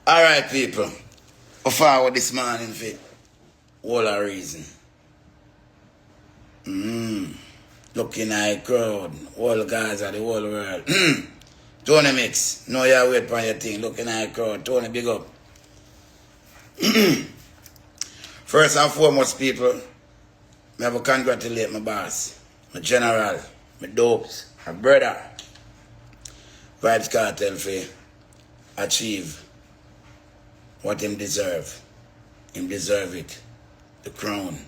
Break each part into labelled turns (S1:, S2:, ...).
S1: Alright, people. I forward this morning for all a reason. Looking at the crowd. All guys of the whole world. Tony Mix. No, you wait for your thing. Looking at the crowd. Tony, big up. First and foremost, people, I have to congratulate my boss, my general, my dopes, my brother, Vybz Kartel for achieve what him deserve. Him deserve it. The crown.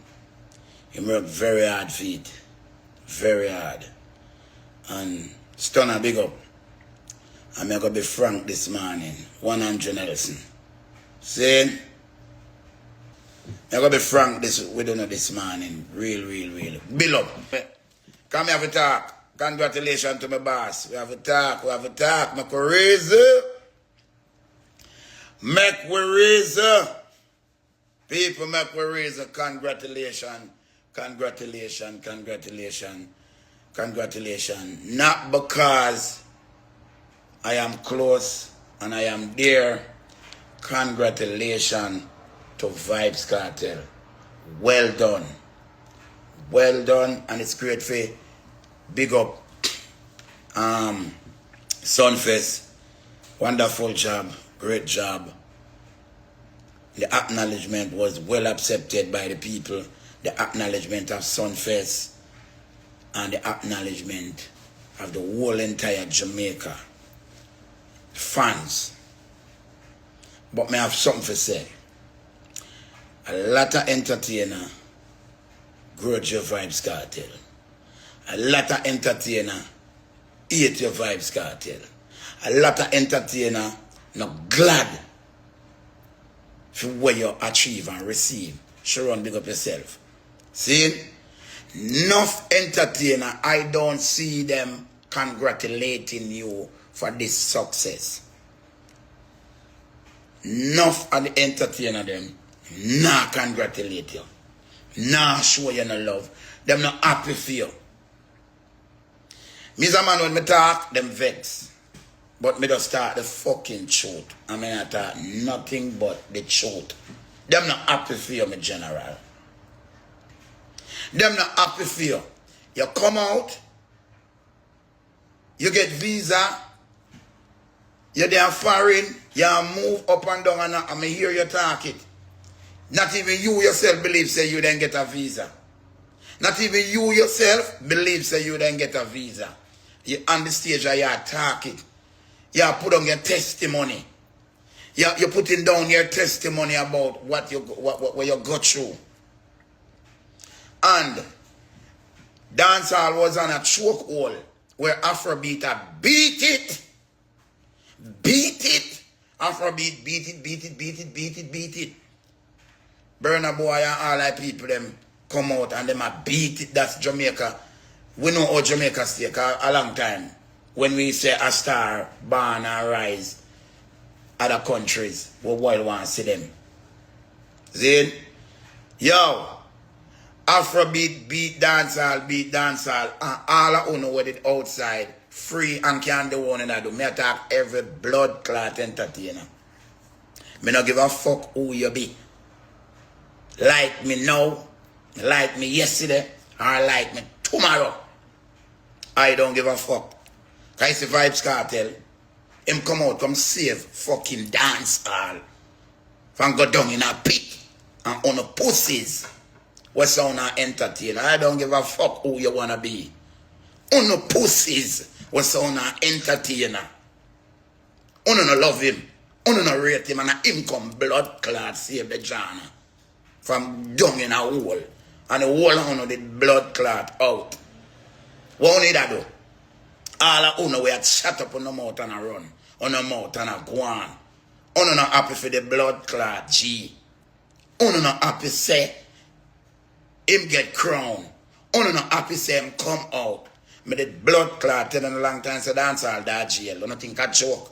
S1: He worked very hard for it. Very hard. And Stunner, big up. I'm going to be frank this morning. 100 Nelson. See? I'm going to be frank with you this morning. Real. Bill up. Come here to talk. Congratulations to my boss. We have a talk. Make a raise. People, make we raise. Congratulations. Not because I am close and I am there. Congratulations to Vybz Kartel. Well done, and it's great for big up Sunfest. Wonderful job, great job. The acknowledgement was well accepted by the people. The acknowledgement of Sunfest and the acknowledgement of the whole entire Jamaica fans. But may I have something to say. A lot of entertainer grudge your Vybz Kartel. A lot of entertainer hate your Vybz Kartel. A lot of entertainer not glad for what you achieve and receive. Sharon, big up yourself. See? Enough entertainer, I don't see them congratulating you for this success. Enough of the entertainer them nah congratulate you. Nah show you no love. Them not happy for you. Me a man when me talk, them vex. But me just start the fucking truth. I mean I talk nothing but the truth. Them not happy for you, my general. Them not happy for you. You come out, you get visa, you're there foreign, you move up and down and I hear you talk it. Not even you yourself believe say you then get a visa. Not even you yourself believe say you then get a visa. You on the stage you talk it. You put on your testimony. You're putting down your testimony about what you got through. And dancehall was on a chokehold where Afrobeat had beat it. Afrobeat beat it. Burna Boy and all that people them come out and them a beat it. That's Jamaica. We know how Jamaica stay a long time. When we say a star born and rise other countries, we will want to see them. See? Yo, Afrobeat beat dancehall, and all of you know what it outside, free and can do one and I do. Me attack every blood clot entertainer. Me not give a fuck who you be. Like me now, like me yesterday, or like me tomorrow. I don't give a fuck. Because it's Vybz Kartel, him come out, come save fucking dancehall. From go down in a pit and on the pussies. What's on our entertainer? I don't give a fuck who you wanna be. On the pussies. What's on our entertainer? On no love him. On no rate him and him come blood clot save the Jana. From down in a hole. And the whole on the blood clot out. What need I do? All of you know we had shut up on the mouth and a run. On the mouth and a go on. You not happy for the blood clot G. You not happy say him get crown. You not happy say him come out. Me the blood clot tell in a long time say dance all that jail. You not think a joke.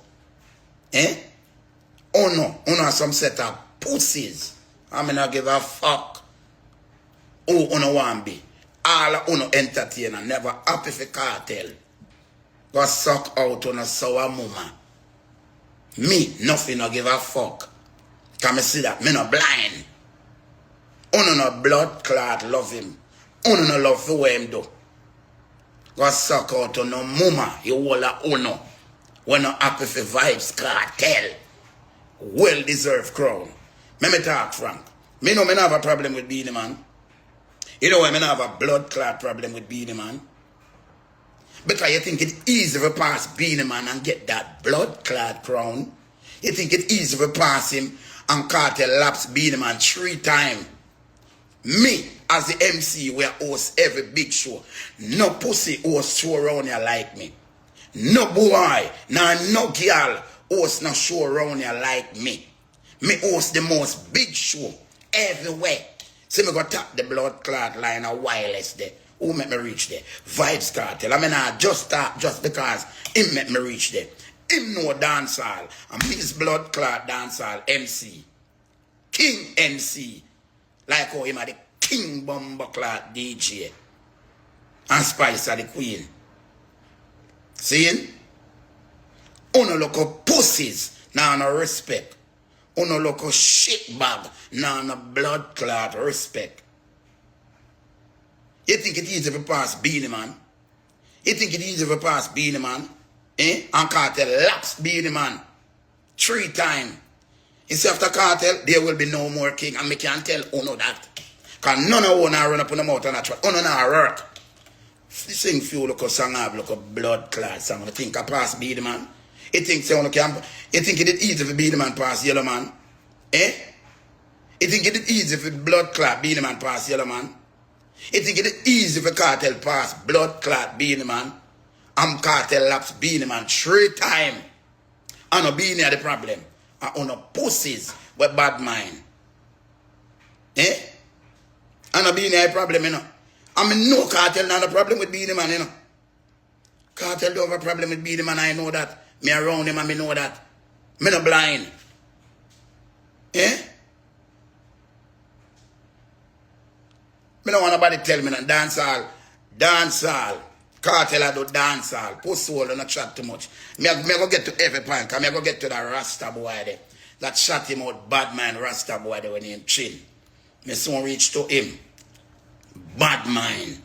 S1: Eh? You know some set of pussies. I mean not give a fuck. Who you no want be. All of you no entertainer. Never happy for Kartel. Go suck out on a sour mama. Me, nothing no give a fuck. Can me see that? Me no blind. Uno no blood clot love him. Uno no love the way him do. Go suck out to no mama. You all a uno. When no happy for Vybz Kartel. Well deserved crown. Me talk frank. Me know me not have a problem with Beenie Man. You know why me not have a blood clot problem with Beenie Man? Because you think it easy to pass Beenie Man and get that blood clot crown. You think it easy to pass him and Kartel laps Beenie Man 3 times. Me, as the MC, where host every big show. No pussy host show around here like me. No boy, no girl host no show around here like me. Me host the most big show everywhere. See me go tap the blood clot line a wireless there. Who make me reach there? Vybz Kartel. I mean, I just start just because him make me reach there. Him know dancehall. And his blood clot dancehall MC. King MC. Like how him are the king bomber clot DJ. And Spice are the queen. See? Uno look up pussies. Now no respect. Uno look up shit bag. Now no blood clot respect. You think it easy to pass Beenie Man? You think it easy to pass Beenie Man? Eh? And Kartel laps Beenie Man 3 times. You see, after Kartel, there will be no more king. And me can't tell Uno that. Because none of Uno run up on the mouth and try. Uno not work. Sing few look a song have look a blood clot song. You think I pass Beenie Man? You think say Uno can? You think it is easy for Beenie Man pass Yellow Man? Eh? You think it is easy for blood clot Beenie Man pass Yellow Man? You think it is easy for Kartel pass blood clot Beenie Man? And Kartel laps Beenie Man 3 times. And no Beenie are the problem. And on pussies with bad mind. Eh? And no Beenie are the problem, you know. I mean, no Kartel not a problem with Beenie Man, you know. Kartel don't have a problem with Beenie Man, I know that. Me around him and me know that. Me no blind. Eh? Me don't want nobody tell me that dancehall. Kartel I do dancehall. Pussy hole and not chat too much. Me go get to every point. Cause me go get to that Rasta boy there. That shot him out bad man Rasta boy there when he chill. Me soon reach to him. Bad mind.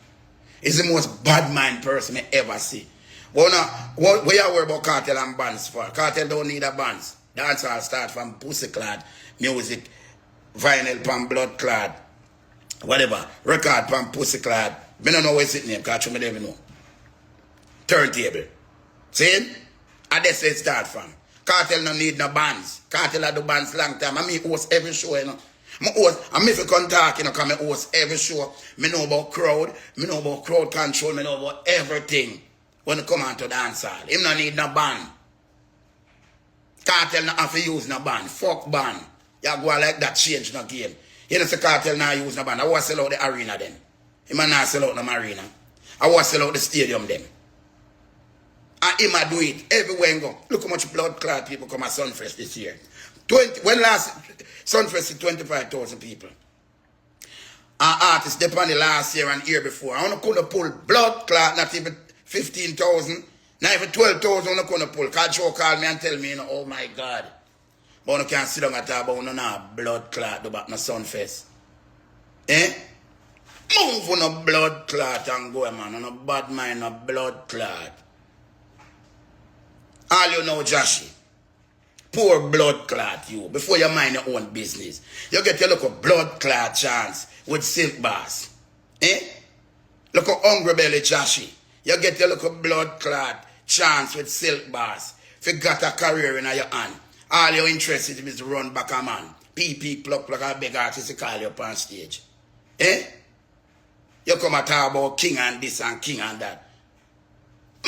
S1: He's the most bad mind person I ever see. But now, what you worry about Kartel and bands for? Kartel don't need a bands. Dancehall start from pussy clad, music, vinyl pan blood clad, whatever, record pan pussy clad. Me don't know where it's name, because I don't even know. Turntable. See? And that's where it start from. Kartel no need no bands. Kartel I do bands long time. I mean host every show, you know. I host, and if you come talk, you know, because I host every show. Me know about crowd, me know about crowd control, me know about everything. When it come on to dancehall. Him no need no band. Kartel not have to use no band. Fuck band. You go like that, change no game. You know, say Kartel not use no band. I want to sell out the arena then. Him not sell out no arena. I want to sell out the stadium then. And him a do it everywhere he go. Look how much blood clot people come at Sunfest this year. When last Sunfest is 25,000 people. And artists they on the last year and year before. I want to pull blood clot, not even 15,000, not even 12,000 I couldn't pull. Because Joe called me and tell me, you know, oh my God. But I can't sit down and talk about no blood clot do back no Sunfest. Eh? Move on a blood clot and go, man. On a bad mind, a blood clot. All you know, Jahshii. Poor blood clot you. Before you mind your own business. You get your look blood clot chance with Silk Bass. Eh? Look at hungry belly Jahshii. You get your little blood clot chance with Silk Bass. If you got a career in your hand, all you're interested in is to run back a man. PP pluck like a big artist to call you up on stage. Eh? You come and talk about king and this and king and that.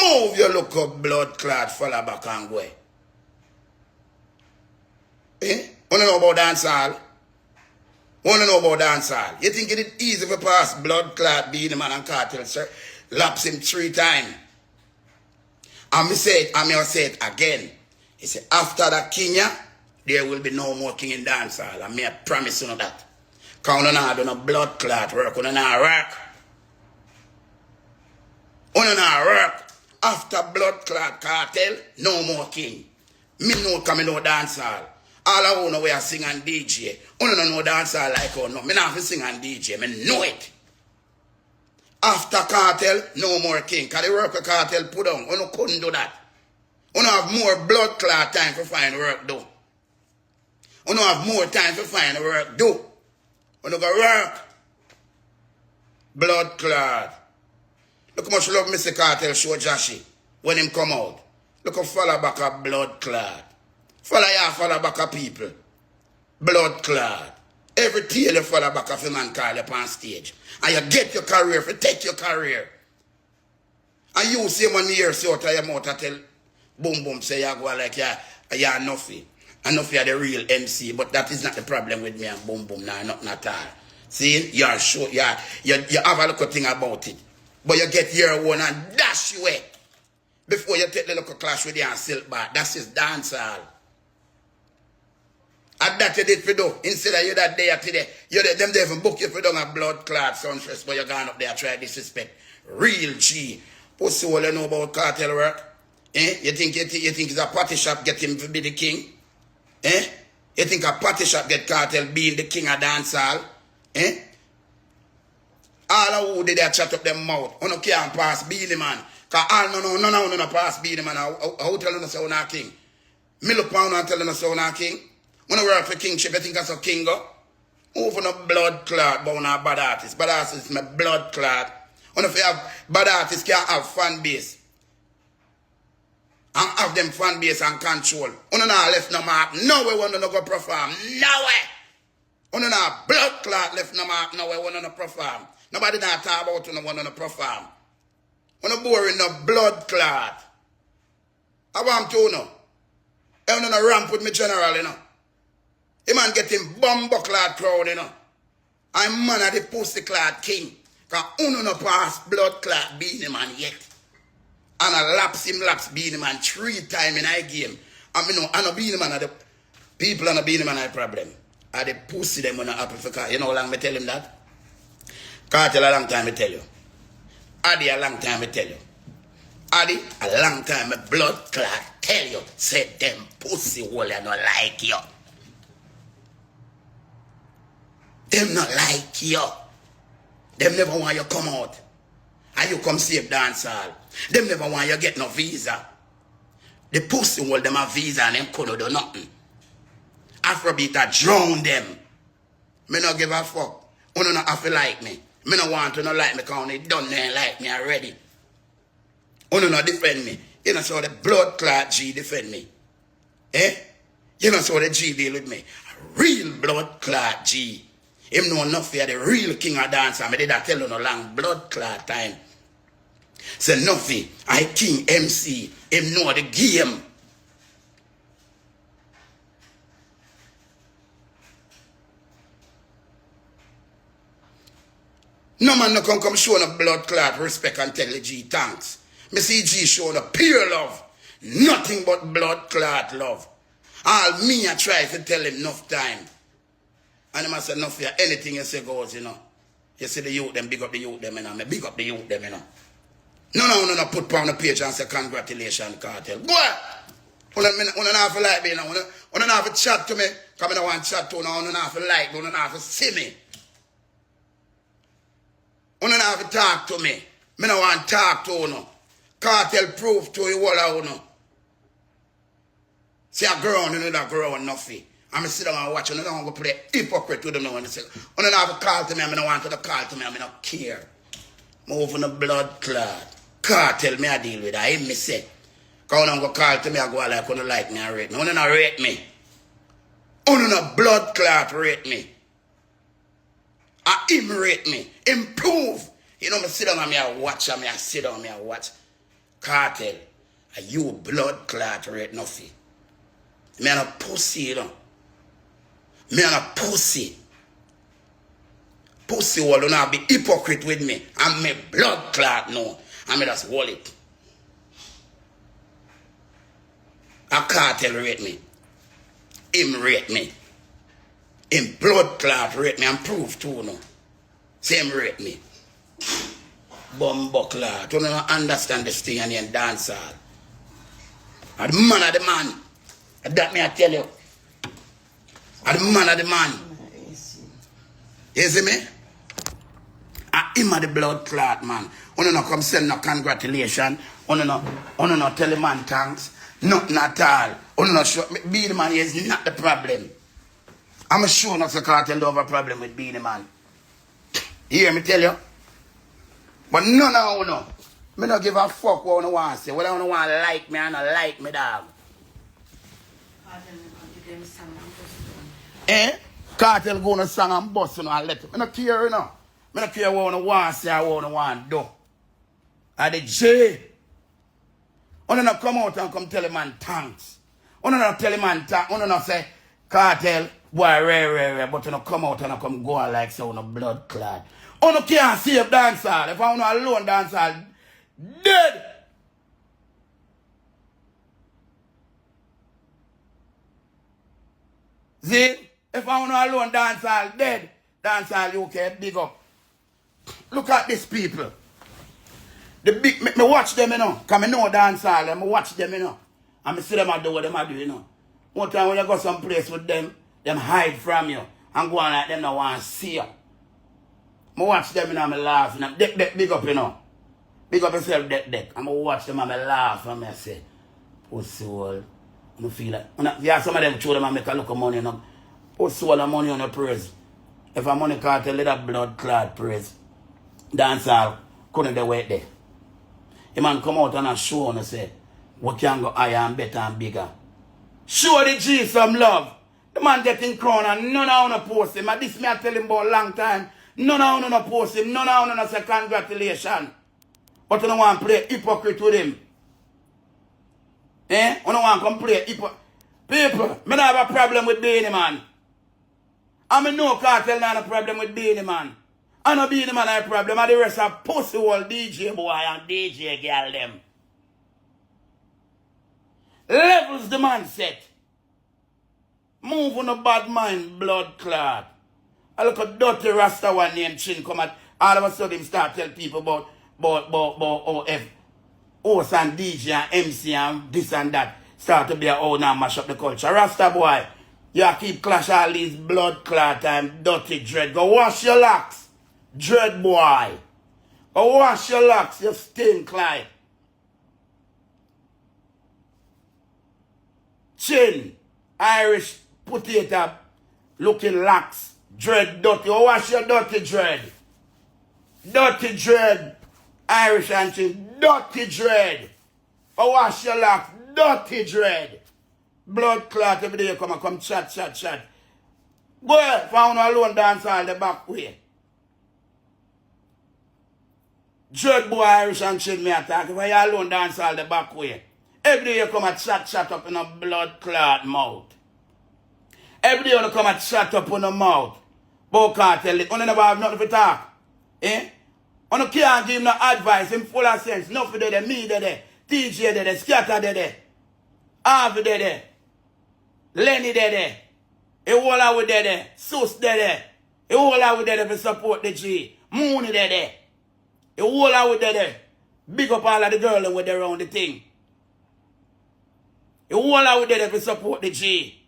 S1: Move your look up blood clot, fall back and go. Eh? Wanna know about dancehall? Wanna know about dancehall? You think it is easy to pass blood clot Beenie Man and Kartel, sir? Laps him 3 times. And me say it again. He said, after that Kenya, there will be no more king in dancehall. And me I promise you that. Because we don't do no blood clot work. We don't work. We don't work. After blood clot Kartel, no more king. Me know coming out dancehall. All I know where I sing and DJ. I don't know dancehall like or no. Me not have to sing and DJ. Me know it. After Kartel, no more king. Because the work with Kartel put on. I couldn't do that. I have more blood clot time for find work do. I have more time for find work do. I go work. Blood clot. Look how much love Mr. Kartel show Jahshii when him come out. Look how follow back a blood clot. Follow back a people. Blood clot. Every tail you follow back of a man call you on stage. And you get your career if you take your career. And you say one year so out of your mouth and tell boom boom say you go like you're Nuffy. And Nuffy are the real MC. But that is not the problem with me and boom boom. Nah, nothing at all. See, you're sure you have a little thing about it. But you get your one and dash you away. Before you take the little clash with you and silk bar. That's his dancehall. And that you did for do. Instead of you that day or today, them they even book you for doing a blood clot sunstress, but you're gone up there try disrespect. Real G. Pussy all you know about Kartel work? Eh? You think it's a party shop get him to be the king? Eh? You think a party shop get Kartel being the king of dancehall? Eh? All of who did that chat up them mouth. You can't pass Beanie Man. Because all no pass Beanie Man. How tell you say you're king? Me look pound and tell you say you're king? When I work for kingship, you think that's a king go? Move on a blood clot, but on a bad artist. Bad artist is my blood clot. And if you have bad artists, can't have fan base. And have them fan base and control. You don't left no mark. No way want to go perform. No way. You don't blood clot left no mark. No way want to perform. Nobody not talk about you want to perform. You don't boring no blood clot. I want to know. I want to ramp with me general, you know. The man get him bumbo-clad crowd, you know. I'm man of the pussy-clad king. Because uno no pass blood-clad Beanie Man yet. And I laps Beanie Man 3 times in a game. And you know, I know Beanie Man are the people and the Beanie Man are the problem. Are the pussy them when I happy for car. You know how long me tell him that? Kartel a long time me tell you. Addy a long time me tell you. Addy a long time me blood-clad tell you. Say them pussy will you not like you. Them not like you. Them never want you come out. And you come save dancehall. Them never want you get no visa. The pussy hold them a visa and them couldn't do nothing. Afrobeat a drown them. Me not give a fuck. You don't have to like me. Me not want to not like me because they done they like me already. You don't defend me. You know so the blood clot G defend me. Eh? You know so the G deal with me. A real blood clot G. Him know Nuffy are the real king of dance. I did that tell you no long blood clot time. Say Nuffy, I king MC. Him know the game. No man no come show no blood clot respect and tell the G thanks. Me see G show no pure love. Nothing but blood clot love. All me I try to tell him enough time. And I say, Nuffy, anything you say goes, you know. You see the youth, them big up the youth, them, you know. Me big up the youth, them, you know. No, put on the page and say, congratulations, Kartel. Boy! You don't have to like me, you know. You don't have to chat to me. Because I don't want to chat to you, you don't have to like me. You don't have to see me. You don't have to talk to me. I don't want to talk to you, no. Kartel proof to you all, you know. See a girl, you know that girl, Nuffy. I'm sit down and watch and I don't want to play hypocrite with them now and say, I don't have a call to me, I don't want to call to me, I don't care. Move on the blood clot. Kartel me I deal with that. I me say. Because I don't call to me, I go like, you don't like me and rate me. You don't rate me. You don't blood clot rate me. Him rate me. Improve. You know, I sit down and I watch and I sit down and I watch. Kartel, you blood clot rate Nuffy. Me and a pussy, you know. Me and a pussy. Pussy will not be hypocrite with me. And me blood clot no. And me just hold it. A Kartel rate me. Him rate me. Him blood clot rate me and prove too no. Same rate me. Bumbo clot. You don't understand this thing and you dance all. And the man of the man. That me I tell you. And the man of the man. You see me? And him of the blood clot, man. You no come send no congratulations. You no tell the man thanks. Nothing at all. You no show me. Be the man is not the problem. I'm sure not the Kartel don't have a problem with being the man. You hear me tell you? But none of you know. Me don't give a fuck what you want to say. What you want to like me and not like me, dog. Kartel go on a song and bust and let him. I don't care, you know. I don't care what you want to say or what you want to do. And the J. You don't come out and come tell a man thanks. You don't tell a man thanks. You don't say, Kartel, boy, rare, but you don't come out and come go like so on a blood clot. You don't can't save dancehall. If I want alone dancehall, dead. See? If I want alone dancehall, dead. Dancehall UK, big up. Look at these people. The big, me watch them, you know. Because I know dancehall, I watch them, you know. And I see them do what they do, you know. One time when you go someplace with them hide from you. And go on like them don't want to see you. I watch them, you know, and I laugh. And big up, you know. Big up yourself, deck. And I watch them and I laugh and I say, pussy hole. I feel like, yeah, some of them show them and make a look of money, you know. Pussy hole and money on your praise. If a money Kartel, let that blood clot praise. Dancehall, couldn't they wait there? A man come out and a show and say, what can go higher and better and bigger? Show the G some love. The man getting crown and none of you post him. And this me I tell him about a long time. None of you post him. None of you say congratulations. But you don't want to play hypocrite with him. Eh? You don't want to come play hypocrite. People, I don't have a problem with being a man. I know Kartel not a problem with being a man. I know being a man have a problem. And the rest of pussy old DJ boy and DJ girl them. Levels the man set. Move on a bad mind, blood clot. I look at dirty Rasta one named Chin come at all of a sudden him start tell people about OF, host and DJ and MC and this and that. Start to be a oh now mash up the culture. Rasta boy, you keep clash all these blood clot and dirty dread. Go wash your locks, dread boy. Go wash your locks, you stink like. Chin, Irish potato looking locks, dread dirty. Go wash your dirty dread. Dirty dread, Irish and chin, dirty dread. Go wash your locks, dirty dread. Blood clot every day you come chat. Go ahead, found alone dance all the back way. Dread boy Irish and chin me attack. If you alone dance all the back way. Every day you come and chat up in a blood clot mouth. Every day you come and chat up in the mouth. But Kartel it. You never have nothing to talk. Eh? You can't give him no advice. Him full of sense. Nuffy there, me there, TJ there, Scatter there, Harvey there, Lenny there, a whole lot with there, Sus there, a whole lot with there to support the G, Mooney there, a whole lot with there. Big up all of the girls with around the thing. A whole lot with there to support the G.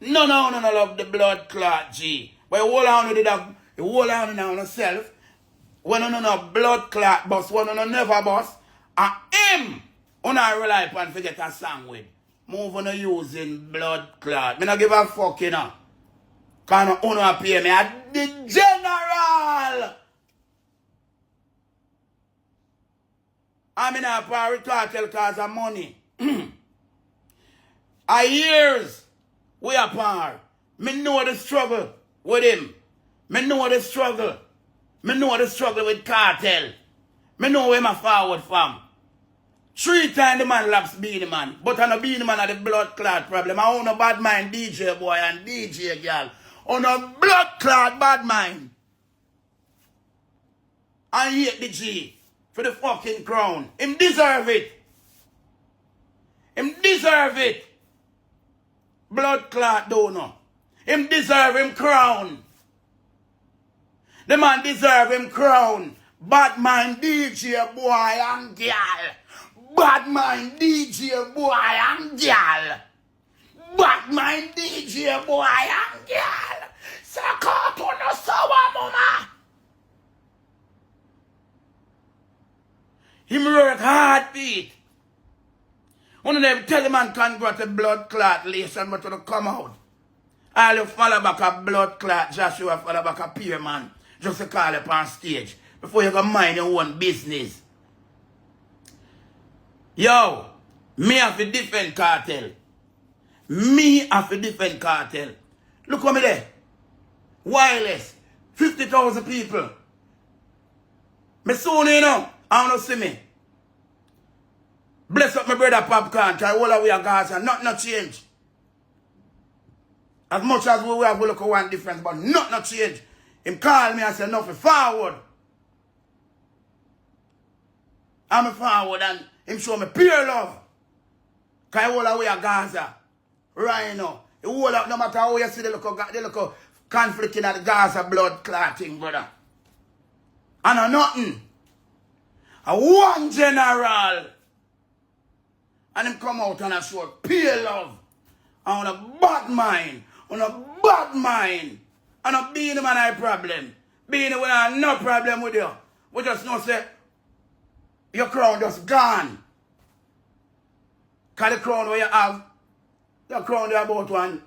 S1: No love the blood clot G. But a whole lot with that. You hold on now on yourself. When you no blood clot boss, when you never boss, and him, you not rely upon to get a song with. Move on using blood clot. Me not give a fuck, you know. Because you don't pay me at the general. I'm not power Kartel because of money. A years we are par. Me know the struggle with him. Me know the struggle. Me know the struggle with Kartel. Me know where my forward from. 3 times the man laps being the man. But I no being the man at the blood clot problem. I own a bad mind DJ boy and DJ girl. On a blood clot bad mind. I hate the G for the fucking crown. Him deserve it. Him deserve it. Blood clot donor. Him deserve him crown. The man deserve him crown. Bad man DJ boy and girl. bad mind DJ boy and girl. Bad mind DJ boy and girl. Suck up on the sour mama. Him work hard, Pete. One of them tell him man congrats a blood clot listen but to come out. All you follow back a blood clot, Jahshii follow back a peer man. Just to call up on stage. Before you go mind your own business. Yo, me have to defend Kartel. Me have to defend Kartel. Look at me there. Wireless. 50,000 people. Me soon, you know. I don't see me. Bless up my brother Popcorn. Try all the way a Gaza. Nothing no change. As much as we have, we look at one difference, but nothing no change. Him call me and say, Nuffy, forward. I'm forward and him show me pure love. Because all the way a Gaza. Right now. No matter how you see the local conflict in the Gaza blood clotting, brother. And nothing. A one general. And him come out and I show pure love. And on a bad mind. On a bad mind. And not being the man I problem. Being the one I have no problem with you. We just know say your crown just gone. Because the crown where you have, the crown there about one.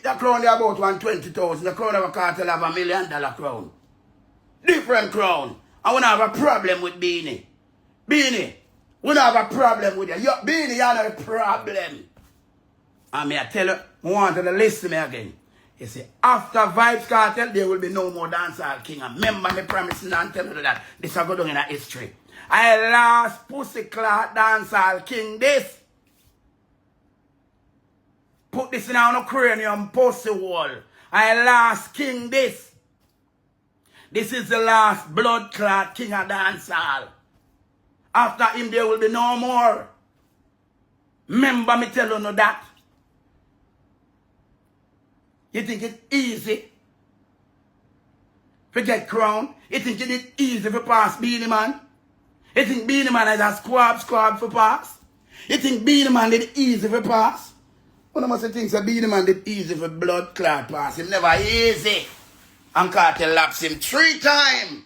S1: The crown there about 120,000. The crown of a Kartel have $1 million crown. Different crown. I want to have a problem with Beanie. Beanie, we don't have a problem with you. Beanie, you have a problem. And me I tell you, I want you to listen to me again. You see, after Vybz Kartel, there will be no more dancehall king. And remember me promising and tell you that this will go down in history. I lost pussy clot dancehall king this. Put this in on a cranium pussy wall. I lost king this. This is the last blood clot king of dancehall. After him there will be no more. Remember me tell you that. You think it's easy to get crown? You think it's easy to pass Beanie Man? You think Beanie Man is a squab for pass? You think Beanie Man did easy for pass? One of us thinks that Beanie Man did easy for blood clot pass. Him never easy. And Kartel laps him 3 times.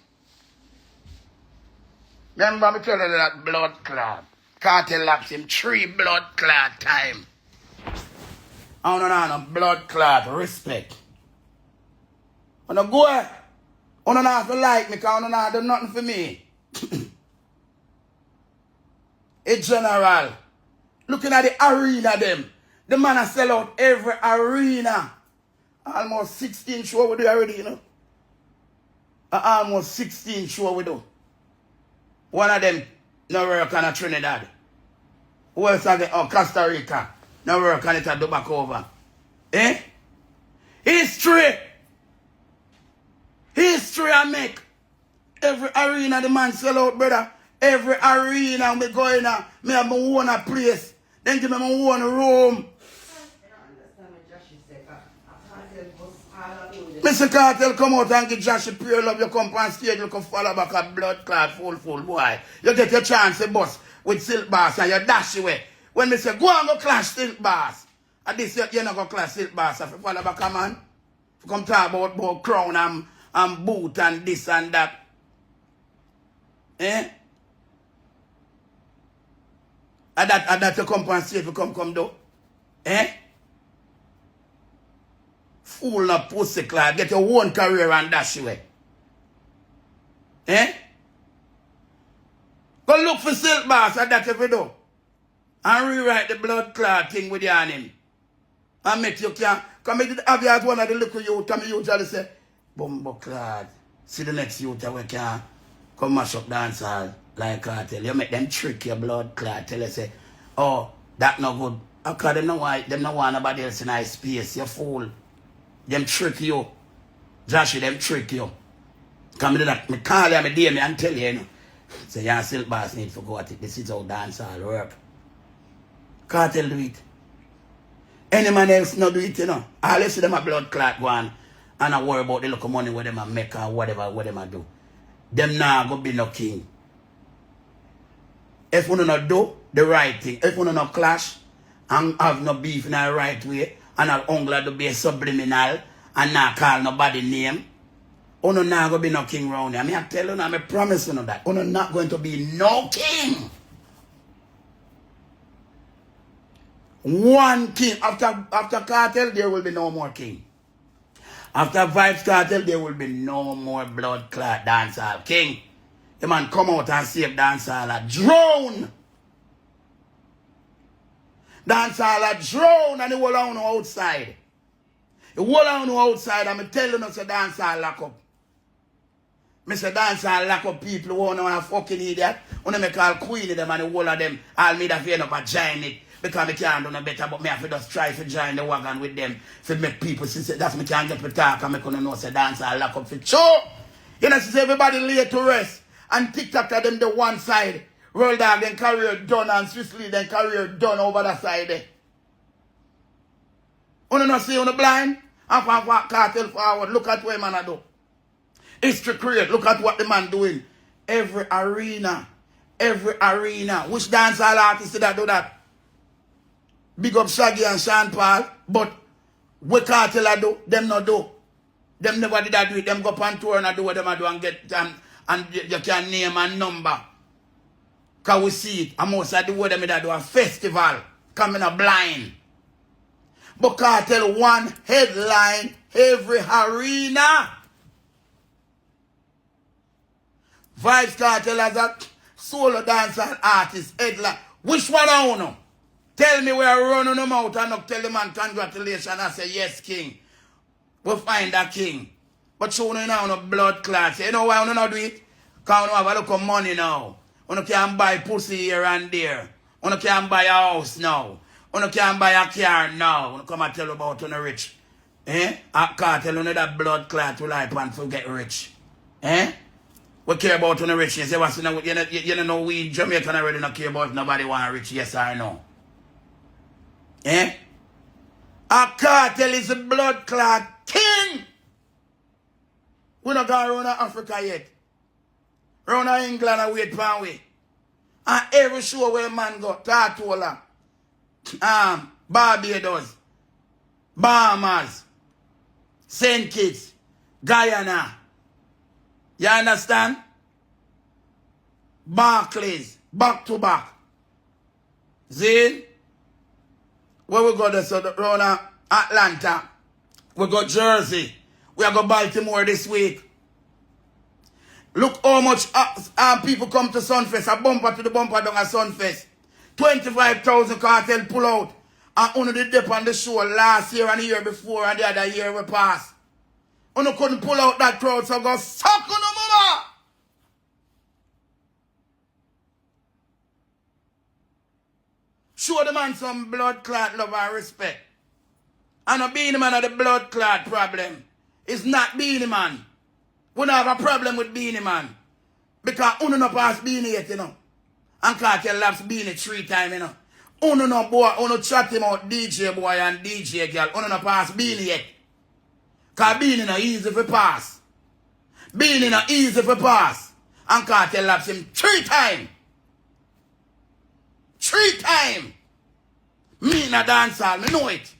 S1: Remember me tell you that blood clot. Kartel laps him 3 blood clot times. I don't know blood clot respect. I don't go I don't have to like me because I don't have to do nothing for me. A general. Looking at the arena them. The man has sell out every arena. Almost 16 show we do already, you know. Almost 16 show we do. One of them no work on a Trinidad. Who else have it? Oh, Costa Rica. No work on it at do back over. Eh? History. History I make. Every arena the man sell out, brother. Every arena we go in, me have my own place. Then give me my own room. Mr. Kartel come out and give Jahshii pure love. You come on stage, you can follow back a blood clot full boy. You get your chance to bust with Silk Bass and you dash away. When me say go and go clash Silk Bass. And this you're not going to clash Silk Bass. If you follow back a man, if you come talk about crown and boot and this and that. Eh? And that you come on stage, you come do. Eh? Fool no pussy clot. Get your own career and dash away. Eh? Go look for Silk Bass and that if you do. And rewrite the blood clot thing with you on him. And make you can come have you as one of the little youth and me usually say, Bumbo clot. See the next youth that we can come mash up dancehall like Kartel. You make them trick your blood clot. Tell you say, oh, that no good. Because them no want nobody else in his space. You fool. Them trick you. Jahshii, them trick you. Come to that. Me call you, me dear me and tell you, you know. Say, you and Silk Bass need to go at it. This is how dancehall work. Kartel do it. Any man else not do it, you know. All you see them a blood clot go on and I worry about the little money where them a make or whatever them a do. Them nah go be no king. If we not do the right thing, if we not clash and have no beef in the right way, and our uncle to be subliminal and not call nobody name, uno not going to be no king round here. I tell you, I promise you that. Uno not going to be no king. One king. After Kartel, there will be no more king. After Vybz Kartel, there will be no more blood clot dancehall king. The man come out and save dancehall a drone. Dancehall a drone and the whole on outside. The whole on outside, I'm telling you, say dancehall lock up. I say dancehall lock up people who want to fucking idiot. When I call queen of them and the whole of them, I'll make that end up a join it. Because I can't do no better, but me have to just try to join the wagon with them. To make people see that's me can't get to talk and me couldn't know say dancehall lock up for sure. You know, see everybody lay to rest. And TikTok to them the one side. Roll Dog then career done and Swiftly then career done over the side there. You not see on the blind? And for Kartel forward, look at what man do. History create, look at what the man doing. Every arena. Which dancehall artists that do that? Big up Shaggy and Sean Paul, but what Kartel do, them not do. Them never did that do it. Them go up on tour and do what them do and get and you can name a number. Because we see it. And most of the way them do a festival coming a blind. But Kartel one headline every arena. Vybz Kartel as a solo dancer artist headline. Which one I know? Tell me where I run on them out and not tell the man congratulations. I say yes, king. We'll find a king. But you know now no blood clots. You know why you not do it? Because you have a look of money now. You can't buy pussy here and there. You can't buy a house now. You can't buy a car now. You come and tell about you rich. Eh? I can't tell you that blood clot will hype and forget rich. Eh? We care about you rich. You say what's you know we Jamaican already not care about nobody want rich, yes or no. Eh? A Kartel is a blood clot king. We not going around Africa yet. Around England and wait for we. And every show where man go, Tartola, Barbados, Bahamas, St. Kitts, Guyana. You understand? Barclays, back to back. See? Where we go this around Atlanta. We go Jersey. We are going Baltimore this week. Look how much people come to Sunfest. A bumper to the bumper down at Sunfest. 25,000 Kartel pull out. And only did dip on the show last year and the year before and the other year we passed. Only couldn't pull out that crowd, so go suck on the mama. Show the man some blood clot love and respect. And a Beanie Man of the blood clot problem. It's not Beanie Man. We don't have a problem with Beanie Man. Because uno no pass Beanie yet, you know. And Kartel laps Beanie 3 times, you know. Uno no boy, uno chat him out DJ boy and DJ girl. Uno no pass Beanie yet. Because Beanie no easy for pass. Beanie no easy for pass. And Kartel laps him 3 times. 3 times. Me na dancehall, me know it.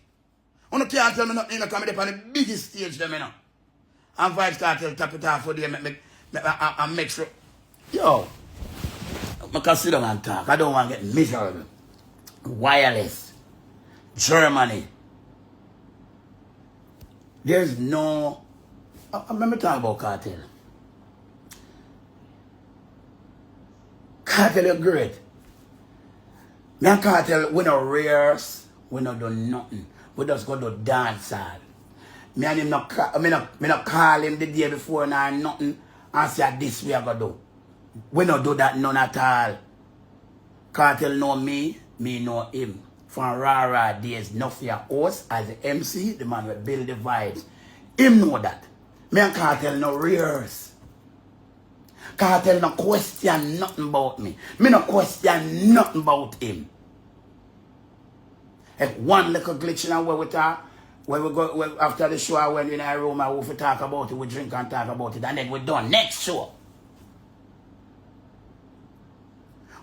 S1: You can't tell me nothing, you know, come up on the biggest stage them, you know. And Vybz Kartel tap it off for them and make sure. Yo, I can sit down and talk. I don't want to get miserable. Wireless. Germany. There's no... Let me talk about Kartel. Kartel is great. Me and Kartel, we no rehearse, we no do nothing. We just go to dance hall. Me and him not call him the day before and nothing and say this we are going to do. We no do that none at all. Kartel know me, me know him. From rah days, Nuffy a host as the MC, the man will build the vibes. Him know that. Me and Kartel no rehearse. Kartel no question nothing about me. Me no question nothing about him. If one little glitch in where we talk, where we go after the show, I went in our room and we talk about it, we drink and talk about it, and then we're done. Next show.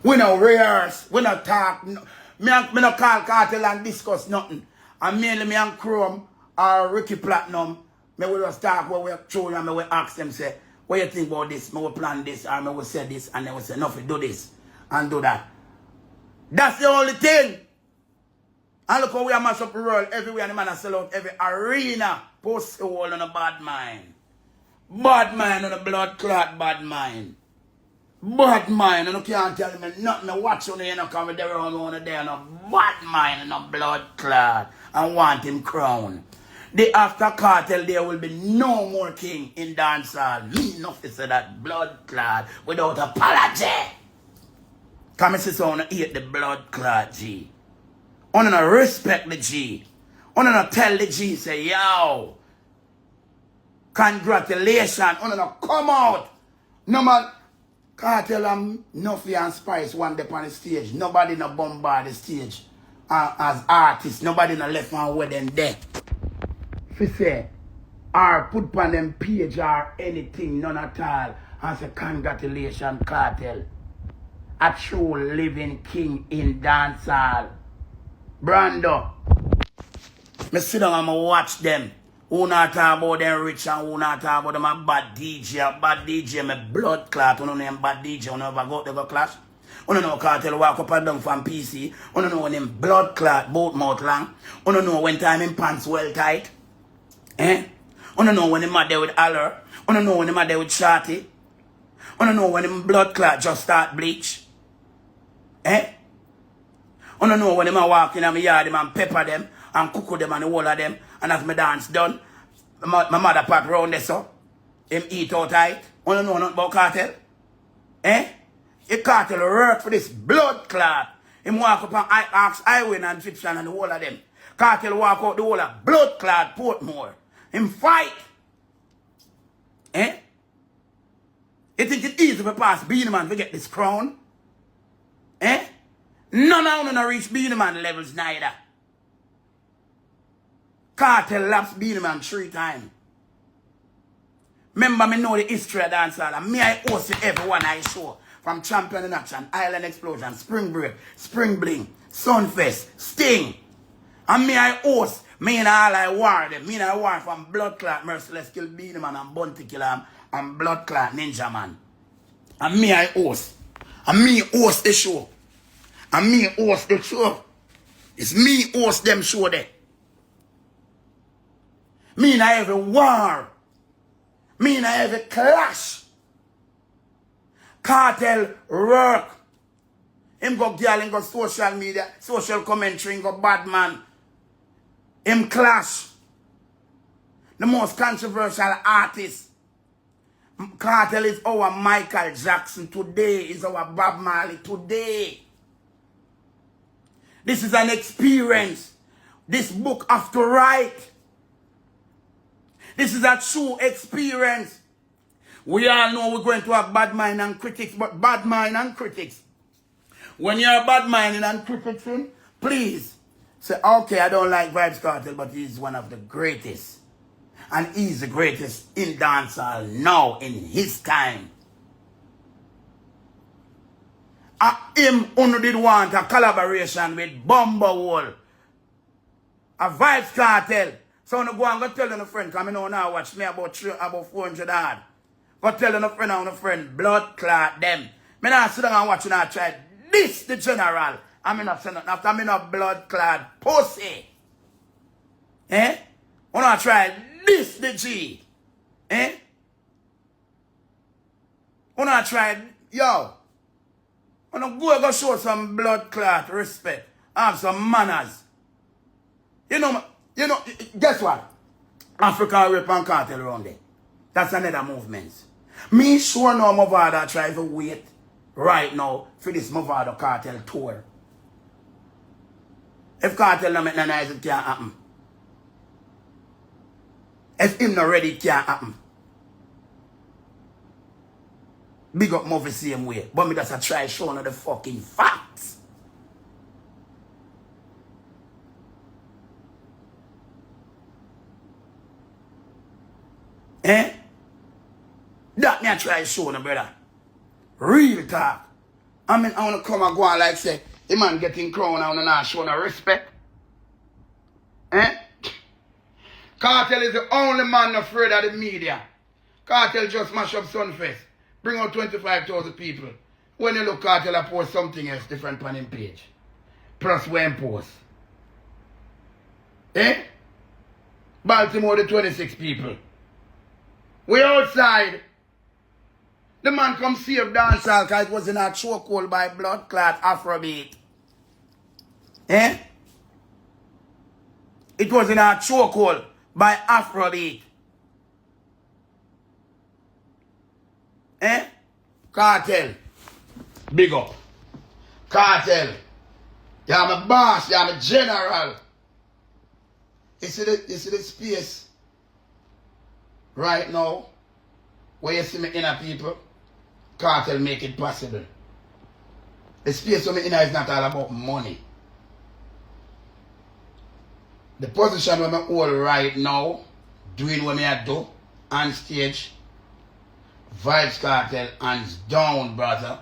S1: We no rehearse. We no talk. No, me no call Kartel and discuss nothing. And mainly me and Chrome or Ricky Platinum, me will just talk what we throw and me will ask them, say, what you think about this? Me will plan this, or me will say this, and they will say, Nuffy, do this and do that. That's the only thing. And look how we are mash up the world everywhere, and the man are sell out every arena. Post the wall on a bad mind. Bad mind on a blood clot bad mind. Bad mind, and you can't tell me nothing. I watch on the end, come with the around one there, no bad mind and a blood clot, and want him crown. The after Kartel, there will be no more king in dancehall. Me Nuffy say that blood clot without apology. Come and see so I hate the blood clot G. I don't respect the G. I don't tell the G, say, yo, congratulations. I don't come out. No man, Kartel and Nuffy and Spice one day on the stage. Nobody no bombard the stage as artists. Nobody no left on wedding there. If say, or put on them page or anything, none at all. And say, congratulations, Kartel. A true living king in dancehall. Brando. Me sit down and watch them. Who not talk about them rich and who not talk about them a bad DJ. A bad DJ, me blood clot. Who know them bad DJ, who never go to the clash. Who know Kartel walk up and down from PC. Who know when them blood clot, both mouth long. Who know when time in pants well tight. Who know when him are there with Aller. Who know when him are there with Shorty. Who know when him blood clot just start bleach. I don't know when them walk in my yard, them and pepper them and cook them and the whole of them. And as my dance done, my mother pack round there so. Him eat out tight. I don't know nothing about Kartel. If Kartel work for this blood clot, him walk up on Axe Highway and Fiction and the whole of them. Kartel walk out the whole of blood clot Portmore. Him fight. You think it's easy to pass Beanie Man to get this crown? None of them reach Beanie Man levels neither. Kartel laps Beanie Man 3 times. Remember me know the history of dancehall and me I host everyone I show. From Champion in Action, Island Explosion, Spring Break, Spring Bling, Sunfest, Sting. And me I host, me and all I war them. Me and I war from Blood Clot, Merciless Kill Beanie Man and Bunty Kill and Blood Clot Ninja Man. And me I host. And me host the show. And me host the show. It's me host them show there. Me and I have a war. Me and I have a clash. Kartel work. Him go girl, him go social media, social commentary, him go bad man. Him clash. The most controversial artist. Kartel is our Michael Jackson today. Is our Bob Marley today. This is an experience. This book have to write. This is a true experience. We all know we're going to have bad mind and critics, but bad mind and critics. When you're bad minded and critiquing, please say, okay, I don't like Vybz Kartel, but he's one of the greatest. And he's the greatest in dancehall now, in his time. Him only did want a collaboration with Bumblewall. A Vybz Kartel. So I go and go tell a friend, come in now watch me about 400 hard. Go tell a friend and a friend, blood clot them. Me not sit down and watch you now try this the general. I'm not saying nothing after me not blood clot pussy. I not try this the G. I not try, yo. I not go show some blood clot respect. Have some manners. You know, guess what? African Rap and Kartel around there. That's another movement. Me sure now Mavado try to wait right now for this Mavado Kartel tour. If Kartel not make no noise, it can't happen. If him not ready, it can't happen. Big up Muffy same way. But me just a try showing the fucking facts. That me I try showing, brother. Real talk. I mean, I want to come and go on like say, the man getting crowned, I want to not show no respect. Eh? Kartel is the only man afraid of the media. Kartel just mash up Sunfest. Bring out 25,000 people. When you look Kartel, I post something else different on him page. Plus when post. Eh? Baltimore, the 26 people. We outside. The man come save dancehall because it was in a chokehold by blood clot Afrobeat. Eh? It was in a chokehold by Afrobeat. Eh? Kartel. Big up. Kartel. You're my boss, you're my general. You see the space right now where you see me inner people? Kartel make it possible. The space where me inner is not all about money. The position where I hold right now, doing what I do on stage, Vybz Kartel, hands down, brother.